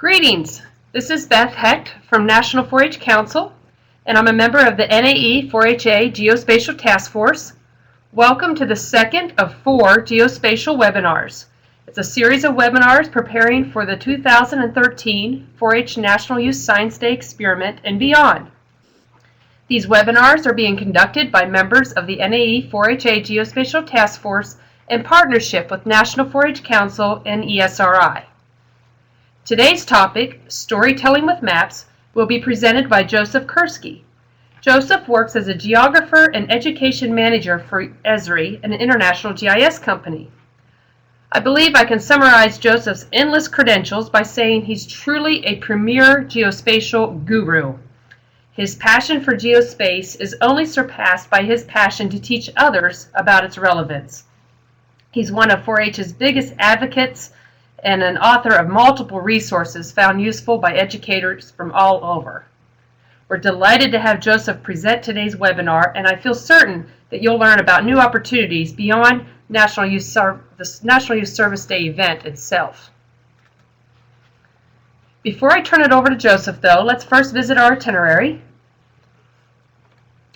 Greetings! This is Beth Hecht from National 4-H Council, and I'm a member of the NAE4-HA Geospatial Task Force. Welcome to the second of 4 Geospatial Webinars. It's a series of webinars preparing for the 2013 4-H National Youth Science Day Experiment and beyond. These webinars are being conducted by members of the NAE4-HA Geospatial Task Force in partnership with National 4-H Council and ESRI. Today's topic, Storytelling with Maps, will be presented by Joseph Kursky. Joseph works as a geographer and education manager for Esri, an international GIS company. I believe I can summarize Joseph's endless credentials by saying he's truly a premier geospatial guru. His passion for geospace is only surpassed by his passion to teach others about its relevance. He's one of 4-H's biggest advocates and an author of multiple resources found useful by educators from all over. We're delighted to have Joseph present today's webinar, and I feel certain that you'll learn about new opportunities beyond the National Youth Service Day event itself. Before I turn it over to Joseph, though, let's first visit our itinerary.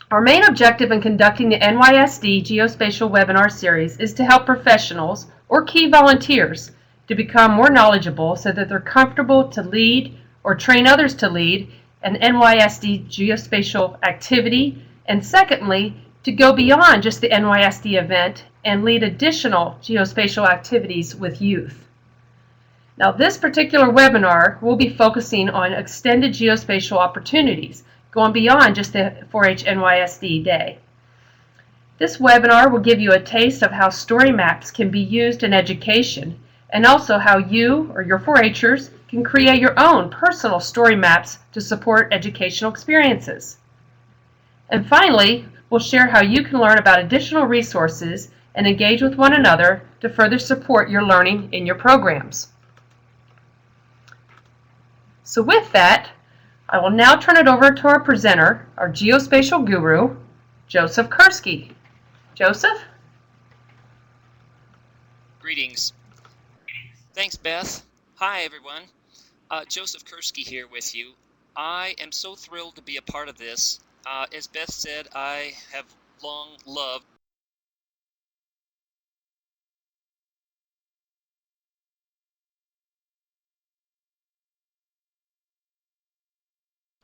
Our main objective in conducting the NYSD Geospatial Webinar Series is to help professionals or key volunteers to become more knowledgeable so that they're comfortable to lead or train others to lead an NYSD geospatial activity, and secondly, to go beyond just the NYSD event and lead additional geospatial activities with youth. Now, this particular webinar will be focusing on extended geospatial opportunities, going beyond just the 4-H NYSD Day. This webinar will give you a taste of how story maps can be used in education, and also how you or your 4-Hers can create your own personal story maps to support educational experiences. And finally, we'll share how you can learn about additional resources and engage with one another to further support your learning in your programs. So with that, I will now turn it over to our presenter, our geospatial guru, Joseph Kursky. Joseph? Greetings. Thanks, Beth. Hi, everyone. Joseph Kursky here with you. I am so thrilled to be a part of this. As Beth said, I have long loved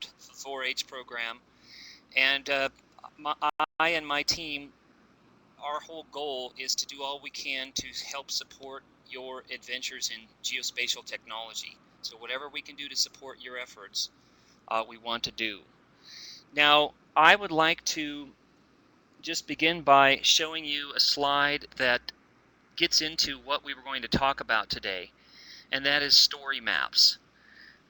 the 4-H program, and I and my team, our whole goal is to do all we can to help support your adventures in geospatial technology. So whatever we can do to support your efforts, we want to do. Now, I would like to just begin by showing you a slide that gets into what we were going to talk about today, and that is story maps.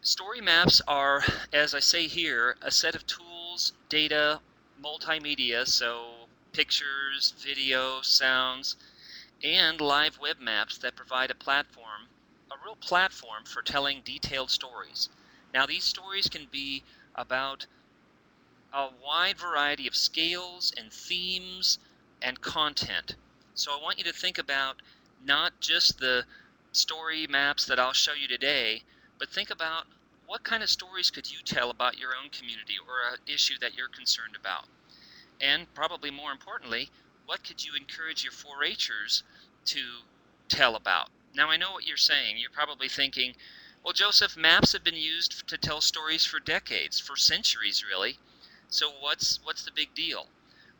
Story maps are, as I say here, a set of tools, data, multimedia, so pictures, video, sounds, and live web maps that provide a real platform for telling detailed stories. Now, these stories can be about a wide variety of scales and themes and content. So I want you to think about not just the story maps that I'll show you today, but think about what kind of stories could you tell about your own community or an issue that you're concerned about. And probably more importantly, what could you encourage your 4-Hers to tell about? Now, I know what you're saying. You're probably thinking, well, Joseph, maps have been used to tell stories for decades, for centuries, really. So what's the big deal?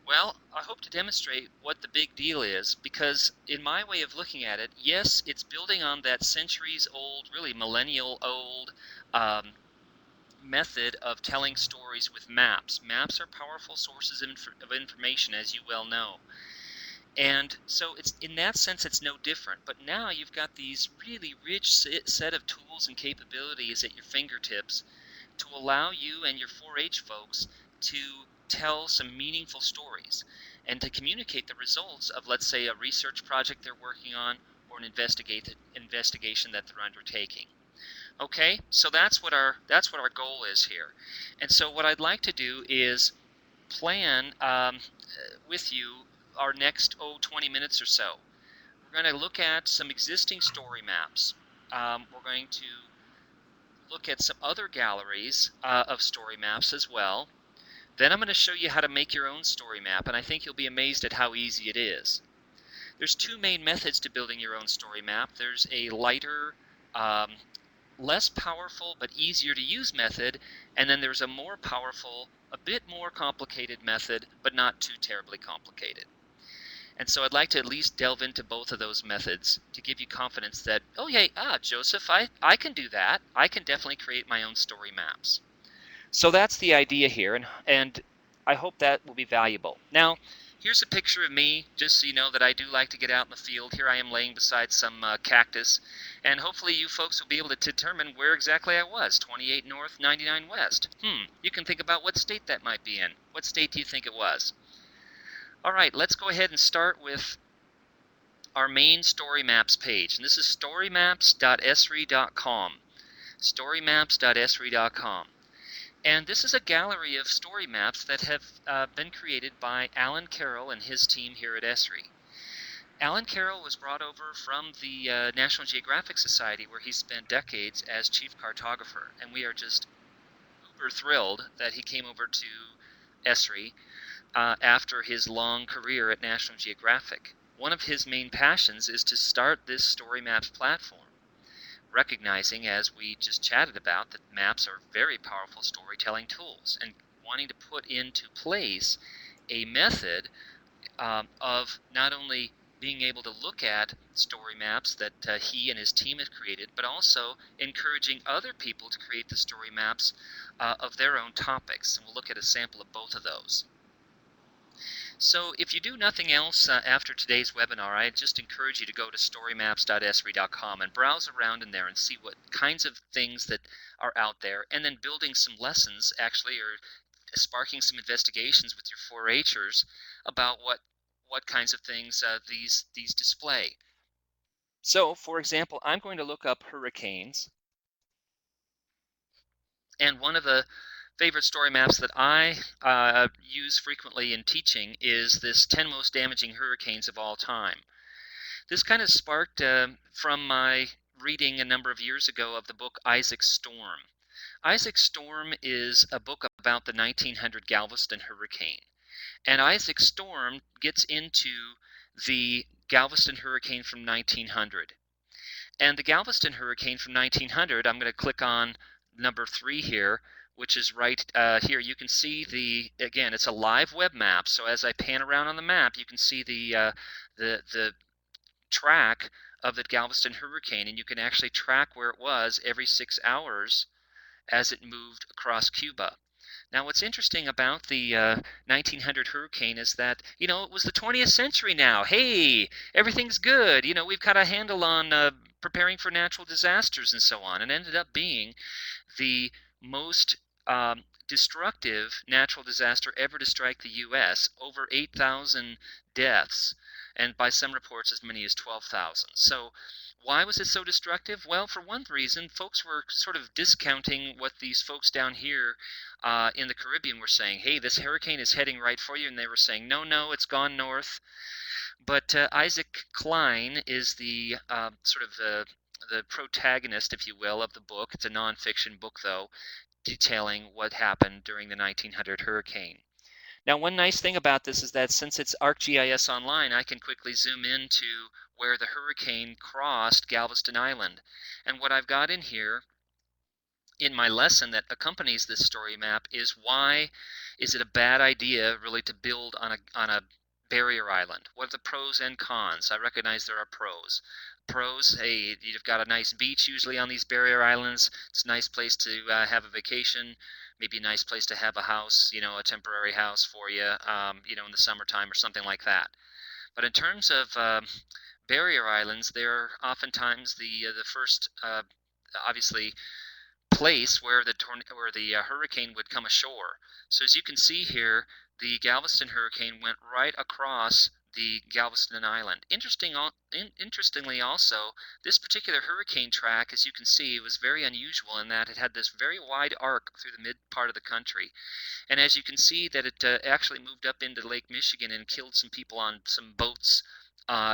Well, I hope to demonstrate what the big deal is, because in my way of looking at it, yes, it's building on that centuries-old, really millennial-old method of telling stories with maps. Maps are powerful sources of information, as you well know. And so it's in that sense it's no different. But now you've got these really rich set of tools and capabilities at your fingertips to allow you and your 4-H folks to tell some meaningful stories and to communicate the results of, let's say, a research project they're working on or an investigation that they're undertaking. Okay, so that's what our goal is here. And so what I'd like to do is plan with you our next 20 minutes or so. We're going to look at some existing story maps. We're going to look at some other galleries of story maps as well. Then I'm going to show you how to make your own story map, and I think you'll be amazed at how easy it is. There's two main methods to building your own story map. There's a lighter, less powerful but easier to use method, and then there's a more powerful, a bit more complicated method, but not too terribly complicated. And so I'd like to at least delve into both of those methods to give you confidence that, oh yeah, Joseph, I can do that. I can definitely create my own story maps. So that's the idea here, and I hope that will be valuable. Now, here's a picture of me, just so you know that I do like to get out in the field. Here I am laying beside some cactus, and hopefully you folks will be able to determine where exactly I was, 28 north, 99 west. You can think about what state that might be in. What state do you think it was? All right, let's go ahead and start with our main story maps page, and this is storymaps.esri.com. storymaps.esri.com. And this is a gallery of story maps that have been created by Alan Carroll and his team here at Esri. Alan Carroll was brought over from the National Geographic Society, where he spent decades as chief cartographer, and we are just uber thrilled that he came over to Esri after his long career at National Geographic. One of his main passions is to start this story maps platform, recognizing, as we just chatted about, that maps are very powerful storytelling tools, and wanting to put into place a method of not only being able to look at story maps that he and his team have created, but also encouraging other people to create the story maps of their own topics. And we'll look at a sample of both of those. So if you do nothing else after today's webinar, I just encourage you to go to storymaps.esri.com and browse around in there and see what kinds of things that are out there, and then building some lessons actually, or sparking some investigations with your 4-Hers about what kinds of things these display. So for example, I'm going to look up hurricanes, and one of the favorite story maps that I use frequently in teaching is this 10 most damaging hurricanes of all time. This kind of sparked from my reading a number of years ago of the book Isaac Storm. Isaac Storm is a book about the 1900 Galveston hurricane. And Isaac Storm gets into the Galveston hurricane from 1900. And the Galveston hurricane from 1900, I'm going to click on number 3 here, which is right here. You can see again, it's a live web map. So as I pan around on the map, you can see the track of the Galveston hurricane, and you can actually track where it was every 6 hours as it moved across Cuba. Now, what's interesting about the 1900 hurricane is that, it was the 20th century now. Hey, everything's good. We've got a handle on preparing for natural disasters and so on, and ended up being the most destructive natural disaster ever to strike the U.S., over 8,000 deaths, and by some reports as many as 12,000. So why was it so destructive? Well, for one reason, folks were sort of discounting what these folks down here in the Caribbean were saying. Hey, this hurricane is heading right for you, and they were saying, no, it's gone north. But Isaac Klein is the sort of the protagonist, if you will, of the book. It's a nonfiction book, though, detailing what happened during the 1900 hurricane. Now, one nice thing about this is that since it's ArcGIS Online, I can quickly zoom into where the hurricane crossed Galveston Island. And what I've got in here in my lesson that accompanies this story map is, why is it a bad idea really to build on a barrier island? What are the pros and cons? I recognize there are pros. Pros, hey, you've got a nice beach usually on these barrier islands. It's a nice place to have a vacation, maybe a nice place to have a house, a temporary house for you, in the summertime or something like that. But in terms of barrier islands, they're oftentimes the first, obviously, place where the hurricane would come ashore. So as you can see here, the Galveston hurricane went right across the Galveston Island. Interestingly also, this particular hurricane track, as you can see, was very unusual in that it had this very wide arc through the mid part of the country. And as you can see, that it actually moved up into Lake Michigan and killed some people on some boats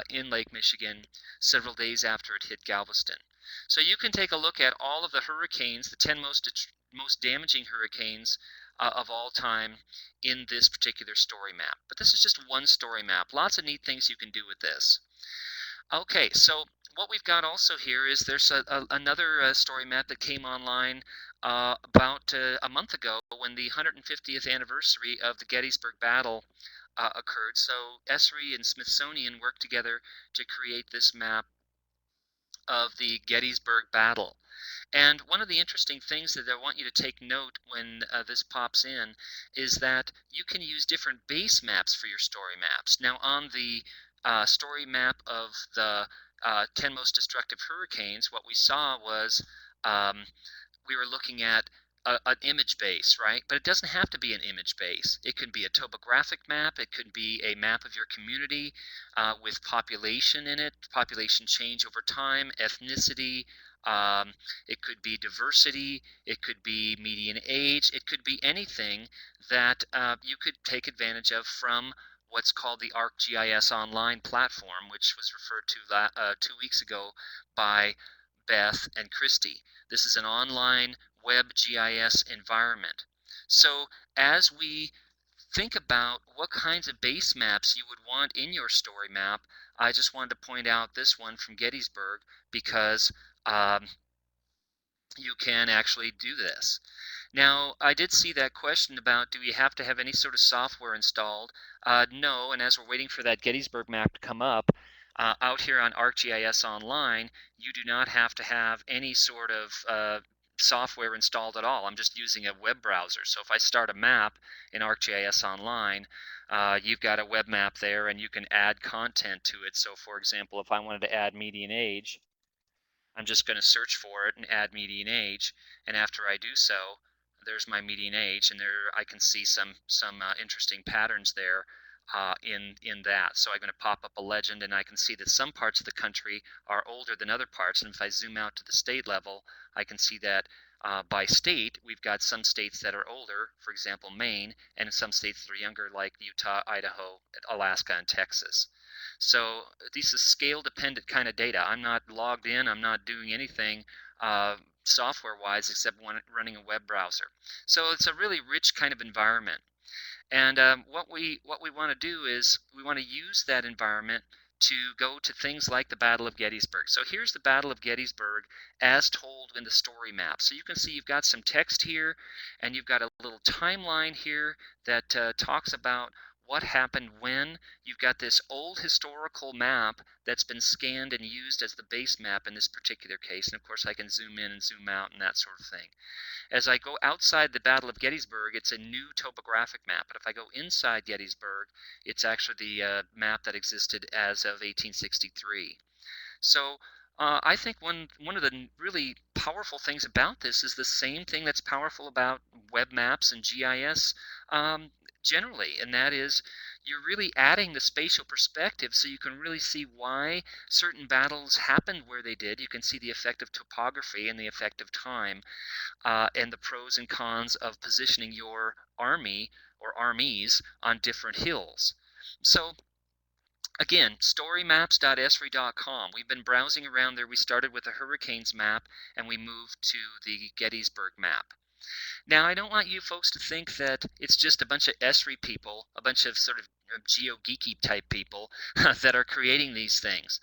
in Lake Michigan several days after it hit Galveston. So you can take a look at all of the hurricanes, the 10 most damaging hurricanes of all time in this particular story map. But this is just one story map. Lots of neat things you can do with this. Okay, so what we've got also here is there's another story map that came online about a month ago when the 150th anniversary of the Gettysburg Battle occurred. So Esri and Smithsonian worked together to create this map of the Gettysburg Battle. And one of the interesting things that I want you to take note when this pops in is that you can use different base maps for your story maps. Now on the story map of the 10 most destructive hurricanes, what we saw was we were looking at an image base, right? But it doesn't have to be an image base. It could be a topographic map. It could be a map of your community with population in it, population change over time, ethnicity. It could be diversity. It could be median age. It could be anything that you could take advantage of from what's called the ArcGIS Online platform, which was referred to 2 weeks ago by Beth and Christy. This is an online web GIS environment. So as we think about what kinds of base maps you would want in your story map, I just wanted to point out this one from Gettysburg because you can actually do this. Now, I did see that question about do you have to have any sort of software installed? No, and as we're waiting for that Gettysburg map to come up, out here on ArcGIS Online, you do not have to have any sort of software installed at all. I'm just using a web browser. So if I start a map in ArcGIS Online, you've got a web map there and you can add content to it. So for example, if I wanted to add median age, I'm just going to search for it and add median age, and after I do so, there's my median age, and there I can see some interesting patterns there in that. So I'm going to pop up a legend, and I can see that some parts of the country are older than other parts, and if I zoom out to the state level, I can see that by state, we've got some states that are older, for example, Maine, and some states that are younger, like Utah, Idaho, Alaska, and Texas. So this is scale-dependent kind of data. I'm not logged in. I'm not doing anything software-wise except running a web browser. So it's a really rich kind of environment. And what we want to do is we want to use that environment to go to things like the Battle of Gettysburg. So here's the Battle of Gettysburg as told in the story map. So you can see you've got some text here, and you've got a little timeline here that talks about what happened when. You've got this old historical map that's been scanned and used as the base map in this particular case. And of course I can zoom in and zoom out and that sort of thing. As I go outside the Battle of Gettysburg, it's a new topographic map. But if I go inside Gettysburg, it's actually the map that existed as of 1863. So I think one of the really powerful things about this is the same thing that's powerful about web maps and GIS generally, and that is you're really adding the spatial perspective so you can really see why certain battles happened where they did. You can see the effect of topography and the effect of time and the pros and cons of positioning your army or armies on different hills. So again, storymaps.esri.com. We've been browsing around there. We started with the hurricanes map and we moved to the Gettysburg map. Now, I don't want you folks to think that it's just a bunch of Esri people, a bunch of sort of geo-geeky type people that are creating these things.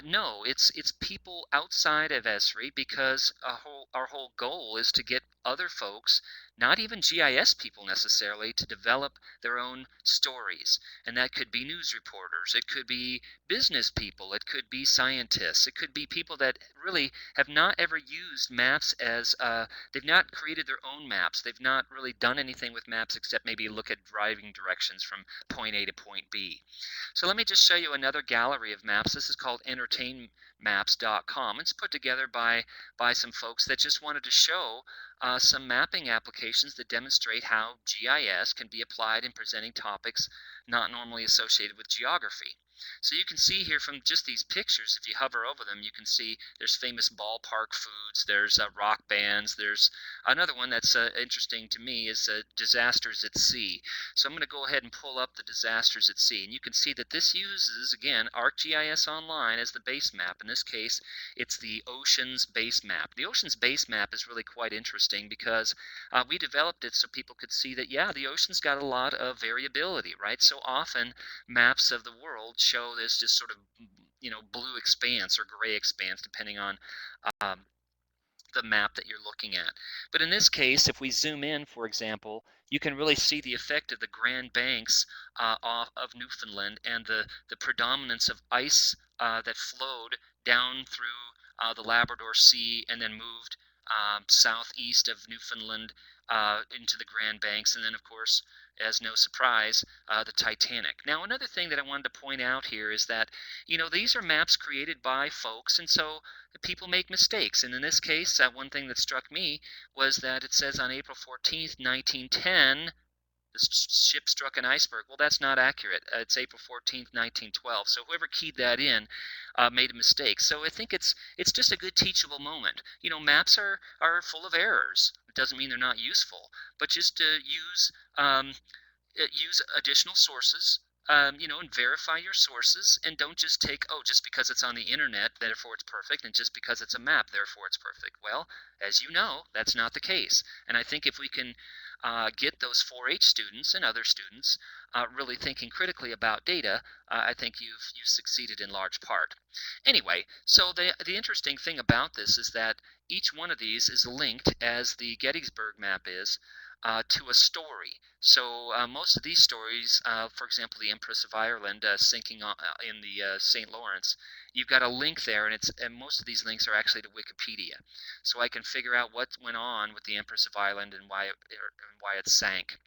No, it's people outside of Esri because our whole goal is to get other folks, not even GIS people necessarily, to develop their own stories. And that could be news reporters, it could be business people, it could be scientists, it could be people that really have not ever used maps as they've not created their own maps. They've not really done anything with maps except maybe look at driving directions from point A to point B. So let me just show you another gallery of maps. This is called entertainmaps.com. It's put together by some folks that just wanted to show some mapping applications that demonstrate how GIS can be applied in presenting topics not normally associated with geography. So you can see here from just these pictures, if you hover over them, you can see there's famous ballpark foods, there's rock bands, there's another one that's interesting to me is disasters at sea. So I'm going to go ahead and pull up the disasters at sea, and you can see that this uses, again, ArcGIS Online as the base map. In this case, it's the ocean's base map. The ocean's base map is really quite interesting because we developed it so people could see that, yeah, the ocean's got a lot of variability, right? So often maps of the world show this just sort of, blue expanse or gray expanse, depending on um, the map that you're looking at. But in this case, if we zoom in, for example, you can really see the effect of the Grand Banks of Newfoundland and the predominance of ice that flowed down through the Labrador Sea and then moved southeast of Newfoundland into the Grand Banks, and then, of course, as no surprise, the Titanic. Now, another thing that I wanted to point out here is that, these are maps created by folks, and so people make mistakes. And in this case, one thing that struck me was that it says on April 14th, 1910, the ship struck an iceberg. Well, that's not accurate. It's April 14th, 1912. So whoever keyed that in made a mistake. So I think it's just a good teachable moment. Maps are full of errors. It doesn't mean they're not useful, but just to use additional sources, and verify your sources, and don't just take, oh, just because it's on the internet, therefore it's perfect, and just because it's a map, therefore it's perfect. Well, as you know, that's not the case. And I think if we can get those 4-H students and other students really thinking critically about data, I think you've succeeded in large part. Anyway, so the interesting thing about this is that each one of these is linked, as the Gettysburg map is, to a story. So most of these stories, for example, the Empress of Ireland sinking in the St. Lawrence, you've got a link there, and most of these links are actually to Wikipedia. So I can figure out what went on with the Empress of Ireland and why it sank.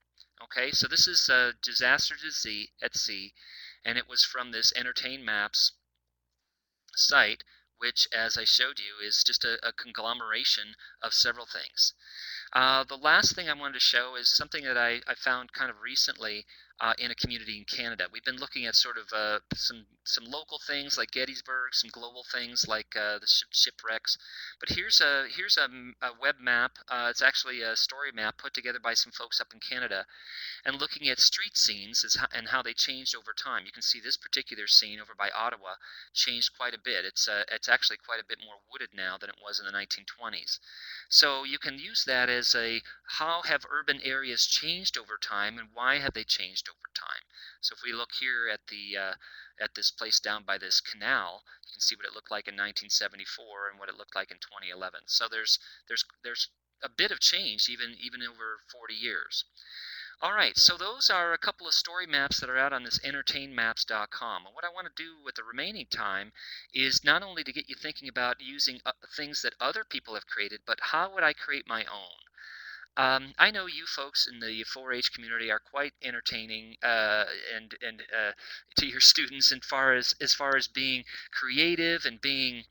Okay, so this is Disaster at Sea, and it was from this Entertain Maps site, which, as I showed you, is just a conglomeration of several things. The last thing I wanted to show is something that I found kind of recently in a community in Canada. We've been looking at sort of some local things like Gettysburg, some global things like the shipwrecks. But here's a web map. It's actually a story map put together by some folks up in Canada, and looking at street scenes and how they changed over time. You can see this particular scene over by Ottawa changed quite a bit. It's actually quite a bit more wooded now than it was in the 1920s. So you can use that as how have urban areas changed over time, and why have they changed over time. So if we look here at this place down by this canal, you can see what it looked like in 1974 and what it looked like in 2011. So there's a bit of change even over 40 years. All right, so those are a couple of story maps that are out on this entertainmaps.com. And what I want to do with the remaining time is not only to get you thinking about using things that other people have created, but how would I create my own? I know you folks in the 4-H community are quite entertaining and to your students as far as being creative and being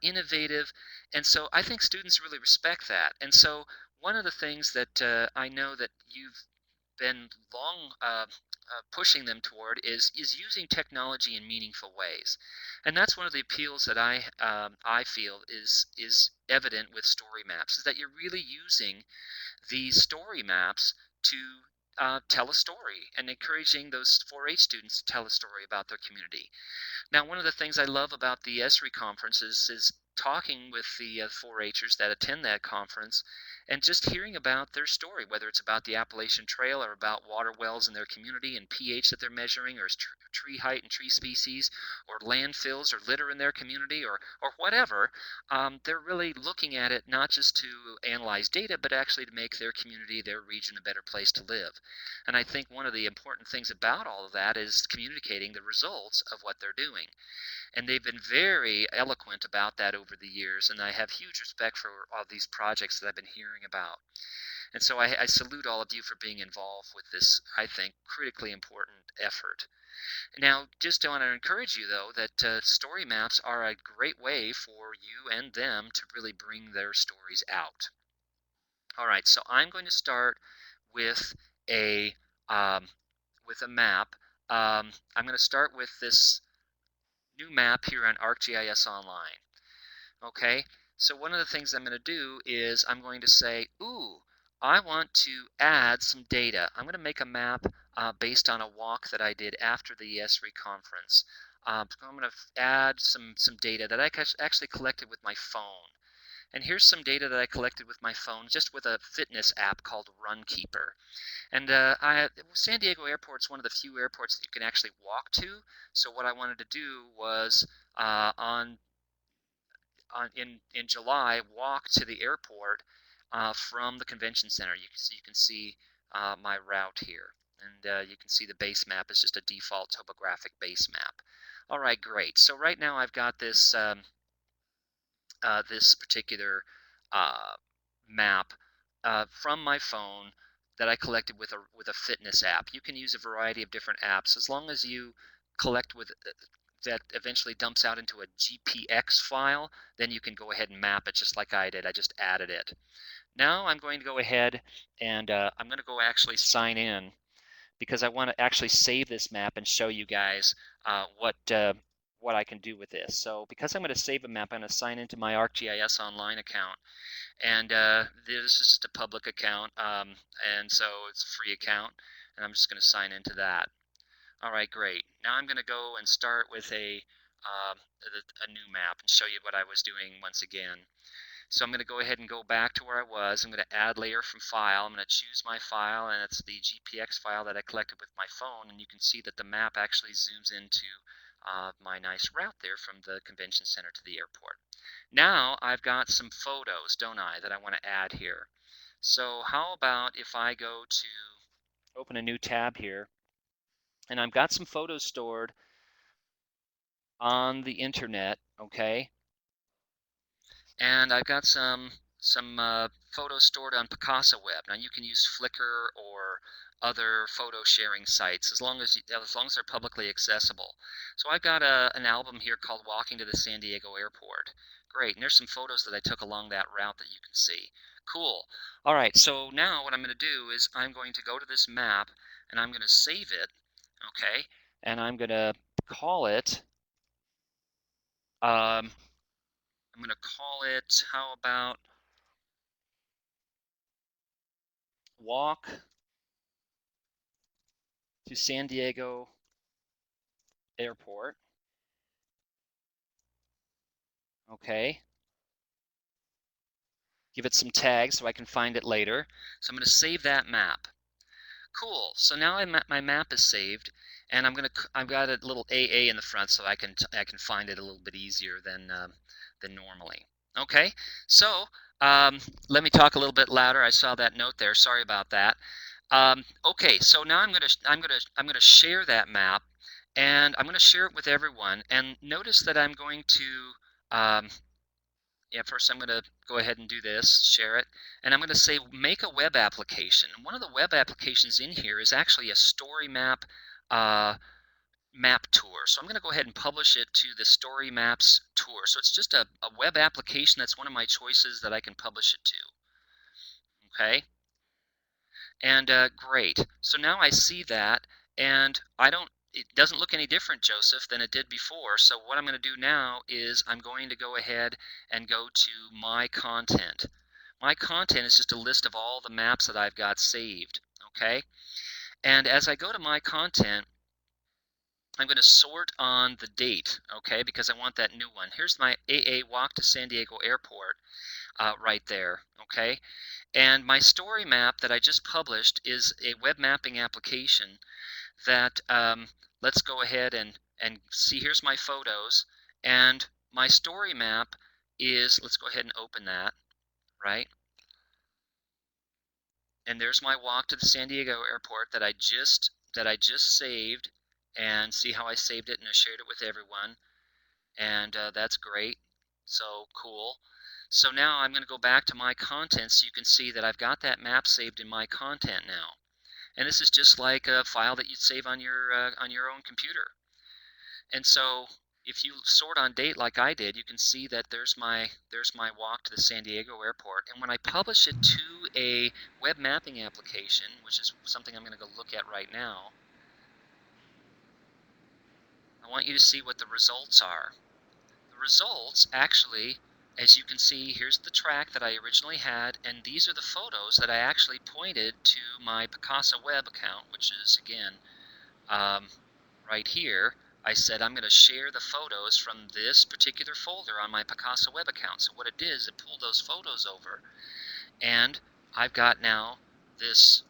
innovative, and so I think students really respect that. And so one of the things that I know that you've been long pushing them toward is using technology in meaningful ways, and that's one of the appeals that I feel is evident with story maps, is that you're really using these story maps to tell a story and encouraging those 4-H students to tell a story about their community. Now, one of the things I love about the Esri conference is talking with the 4-Hers that attend that conference and just hearing about their story, whether it's about the Appalachian Trail or about water wells in their community and pH that they're measuring, or tree height and tree species, or landfills or litter in their community, or whatever. They're really looking at it not just to analyze data, but actually to make their community, their region, a better place to live. And I think one of the important things about all of that is communicating the results of what they're doing. And they've been very eloquent about that over the years, and I have huge respect for all these projects that I've been hearing about. And so I salute all of you for being involved with this, I think, critically important effort. Now, just want to encourage you, though, that story maps are a great way for you and them to really bring their stories out. All right, so I'm going to start with a map. I'm going to start with this new map here on ArcGIS Online. Okay, so one of the things I'm going to do is I'm going to say, ooh, I want to add some data. I'm going to make a map based on a walk that I did after the Esri conference. So I'm going to add some data that I actually collected with my phone. And here's some data that I collected with my phone, just with a fitness app called Runkeeper. And San Diego Airport is one of the few airports that you can actually walk to. So what I wanted to do was in July, walk to the airport from the convention center. You can see my route here, and you can see the base map is just a default topographic base map. All right, great. So right now I've got this this particular map from my phone that I collected with a fitness app. You can use a variety of different apps as long as you collect with that eventually dumps out into a GPX file. Then you can go ahead and map it just like I did. I just added it. Now I'm going to go ahead and I'm going to go actually sign in, because I want to actually save this map and show you guys what I can do with this. So because I'm going to save a map, I'm going to sign into my ArcGIS Online account. And this is just a public account, and so it's a free account, and I'm just going to sign into that. All right, great. Now I'm going to go and start with a new map and show you what I was doing once again. So I'm going to go ahead and go back to where I was. I'm going to add layer from file. I'm going to choose my file, and it's the GPX file that I collected with my phone, and you can see that the map actually zooms into my nice route there from the convention center to the airport. Now I've got some photos, don't I, that I want to add here. So how about if I go to open a new tab here, and I've got some photos stored on the internet, okay? And I've got some photos stored on Picasa Web. Now you can use Flickr or other photo sharing sites as long as they're publicly accessible. So I've got an album here called Walking to the San Diego Airport. Great, and there's some photos that I took along that route that you can see. Cool. All right, so now what I'm going to do is I'm going to go to this map and I'm going to save it, okay? And I'm going to call it I'm going to call it, how about Walk to San Diego Airport. Okay. Give it some tags so I can find it later. So I'm going to save that map. Cool. So now my map is saved, and I've got a little AA in the front so I can find it a little bit easier than normally. Okay. So let me talk a little bit louder. I saw that note there. Sorry about that. Okay. So now I'm gonna share that map, and I'm gonna share it with everyone. And notice that I'm going to first I'm going to go ahead and do this, share it, and I'm going to say make a web application. And one of the web applications in here is actually a story map map tour. So I'm going to go ahead and publish it to the Story Maps tour. So it's just a web application that's one of my choices that I can publish it to. Okay, and great. So now I see that, and it doesn't look any different, Joseph, than it did before. So what I'm going to do now is I'm going to go ahead and go to My Content. My content is just a list of all the maps that I've got saved, okay? And as I go to My Content, I'm going to sort on the date, okay, because I want that new one. Here's my AA Walk to San Diego Airport right there, okay? And my story map that I just published is a web mapping application that let's go ahead and see. Here's my photos, and my story map is, let's go ahead and open that, right? And there's my walk to the San Diego Airport that I just saved, and see how I saved it and I shared it with everyone, and that's great. So cool. So now I'm going to go back to my content so you can see that I've got that map saved in my content now. And this is just like a file that you'd save on your own computer. And so if you sort on date like I did, you can see that there's my walk to the San Diego Airport. And when I publish it to a web mapping application, which is something I'm going to go look at right now, I want you to see what the results are. The results actually, as you can see, here's the track that I originally had, and these are the photos that I actually pointed to my Picasa web account, which is, again, right here. I said I'm going to share the photos from this particular folder on my Picasa web account. So what it did is it pulled those photos over, and I've got now this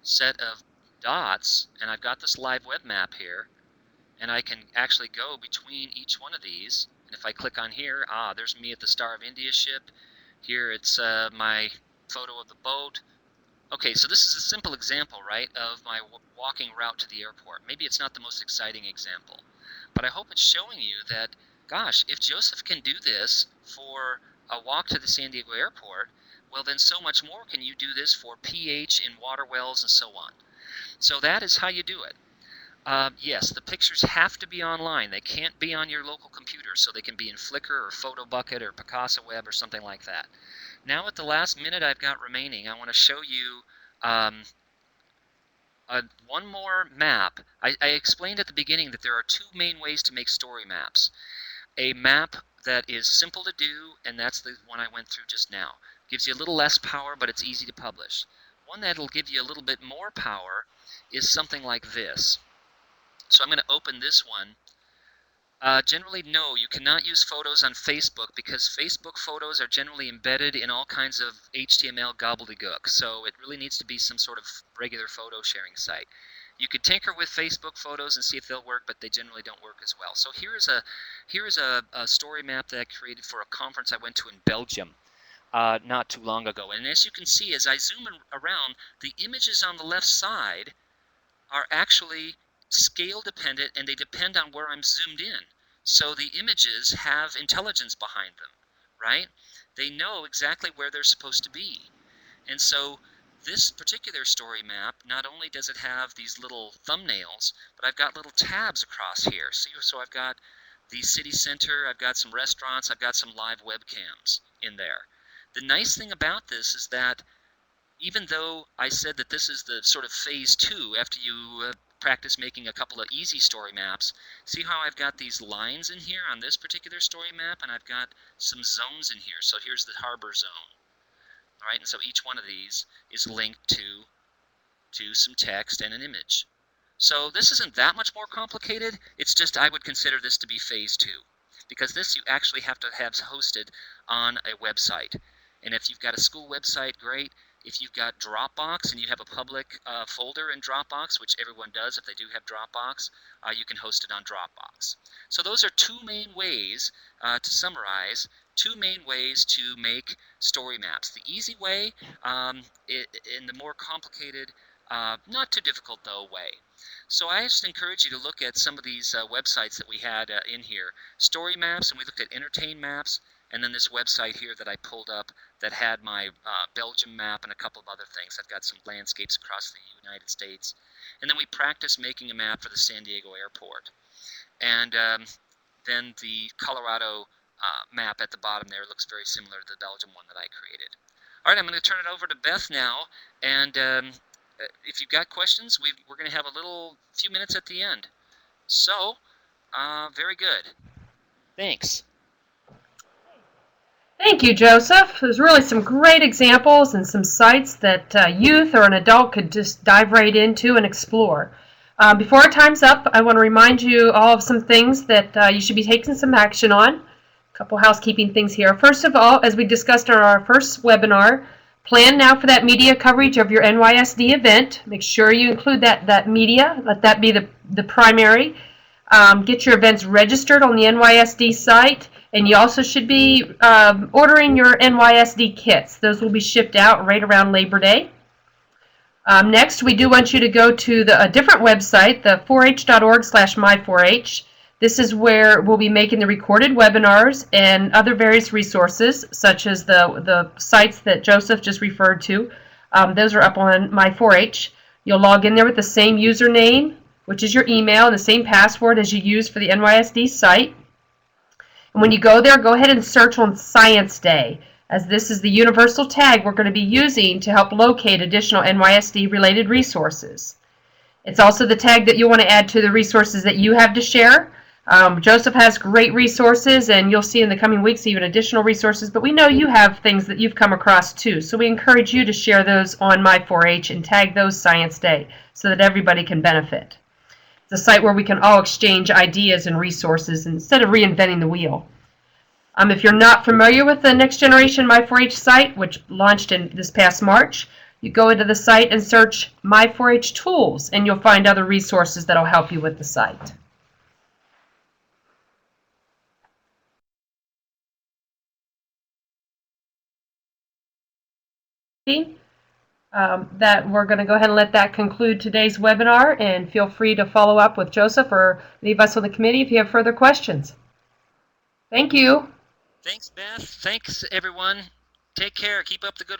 set of dots, and I've got this live web map here, and I can actually go between each one of these. And if I click on here, there's me at the Star of India ship. Here it's my photo of the boat. Okay, so this is a simple example, right, of my walking route to the airport. Maybe it's not the most exciting example, but I hope it's showing you that, gosh, if Joseph can do this for a walk to the San Diego airport, well, then so much more can you do this for pH in water wells and so on. So that is how you do it. Yes, the pictures have to be online. They can't be on your local computer, so they can be in Flickr or PhotoBucket or Picasa Web or something like that. Now at the last minute I've got remaining, I want to show you one more map. I explained at the beginning that there are two main ways to make story maps. A map that is simple to do, and that's the one I went through just now. Gives you a little less power, but it's easy to publish. One that'll give you a little bit more power is something like this. So I'm going to open this one. Generally, no, you cannot use photos on Facebook because Facebook photos are generally embedded in all kinds of HTML gobbledygook. So it really needs to be some sort of regular photo sharing site. You could tinker with Facebook photos and see if they'll work, but they generally don't work as well. So here is a story map that I created for a conference I went to in Belgium not too long ago. And as you can see, as I zoom around, the images on the left side are actually scale dependent, and they depend on where I'm zoomed in. So the images have intelligence behind them, right? They know exactly where they're supposed to be. And so this particular story map, not only does it have these little thumbnails, but I've got little tabs across here. See, so I've got the city center, I've got some restaurants, I've got some live webcams in there. The nice thing about this is that even though I said that this is the sort of phase 2 after you practice making a couple of easy story maps, see how I've got these lines in here on this particular story map, and I've got some zones in here. So here's the harbor zone. All right, and so each one of these is linked to some text and an image. So this isn't that much more complicated. It's just I would consider this to be phase 2, because this you actually have to have hosted on a website. And if you've got a school website, great. If you've got Dropbox and you have a public folder in Dropbox, which everyone does if they do have Dropbox, you can host it on Dropbox. So those are two main ways, to summarize, two main ways to make story maps. The easy way in the more complicated, not too difficult though, way. So I just encourage you to look at some of these websites that we had in here. Story maps, and we looked at entertain maps, and then this website here that I pulled up that had my Belgium map and a couple of other things. I've got some landscapes across the United States. And then we practiced making a map for the San Diego airport. And then the Colorado map at the bottom there looks very similar to the Belgium one that I created. All right, I'm going to turn it over to Beth now. And if you've got questions, we're going to have a few minutes at the end. So, very good. Thanks. Thank you, Joseph. There's really some great examples and some sites that youth or an adult could just dive right into and explore. Before our time's up, I want to remind you all of some things that you should be taking some action on. A couple housekeeping things here. First of all, as we discussed in our first webinar, plan now for that media coverage of your NYSD event. Make sure you include that media. Let that be the primary. Get your events registered on the NYSD site. And you also should be ordering your NYSD kits. Those will be shipped out right around Labor Day. Next, we do want you to go to a different website, the 4h.org/my4h. This is where we'll be making the recorded webinars and other various resources, such as the sites that Joseph just referred to. Those are up on My4H. You'll log in there with the same username, which is your email, and the same password as you use for the NYSD site. And when you go there, go ahead and search on Science Day, as this is the universal tag we're going to be using to help locate additional NYSD-related resources. It's also the tag that you want to add to the resources that you have to share. Joseph has great resources, and you'll see in the coming weeks even additional resources, but we know you have things that you've come across too, so we encourage you to share those on My4H and tag those Science Day so that everybody can benefit. It's a site where we can all exchange ideas and resources instead of reinventing the wheel. If you're not familiar with the Next Generation My4H site, which launched in this past March, you go into the site and search My4H Tools, and you'll find other resources that will help you with the site. That we're going to go ahead and let that conclude today's webinar, and feel free to follow up with Joseph or any of us on the committee if you have further questions. Thank you. Thanks, Beth. Thanks, everyone. Take care. Keep up the good